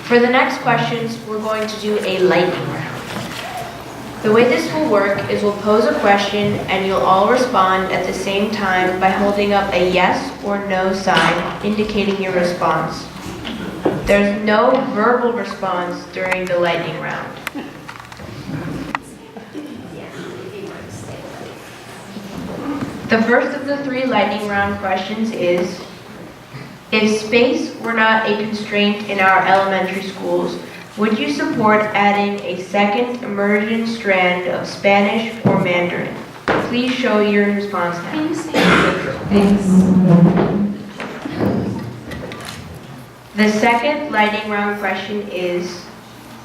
For the next questions, we're going to do a lightning round. The way this will work is we'll pose a question and you'll all respond at the same time by holding up a yes or no sign indicating your response. There's no verbal response during the lightning round. The first of the 3 lightning round questions is, if space were not a constraint in our elementary schools, would you support adding a second immersion strand of Spanish or Mandarin? Please show your response now. Thanks. The second lightning round question is,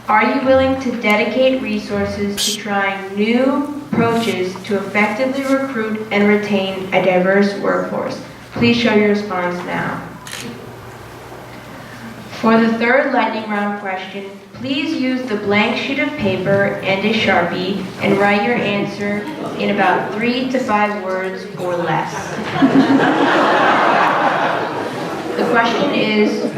are you willing to dedicate resources to trying new approaches to effectively recruit and retain a diverse workforce? Please show your response now. For the third lightning round question, please use the blank sheet of paper and a Sharpie and write your answer in about 3 to 5 words or less. The question is,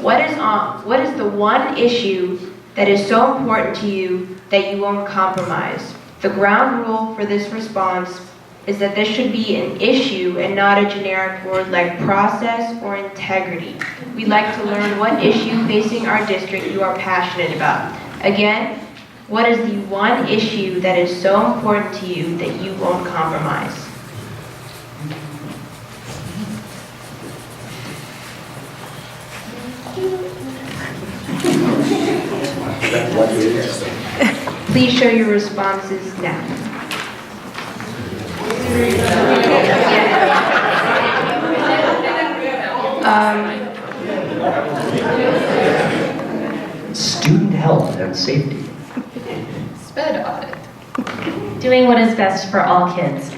what is the one issue that is so important to you that you won't compromise? The ground rule for this response is that this should be an issue and not a generic word like process or integrity. We'd like to learn what issue facing our district you are passionate about. Again, what is the one issue that is so important to you that you won't compromise? Please show your responses now. Student health and safety. Sped audit. Doing what is best for all kids.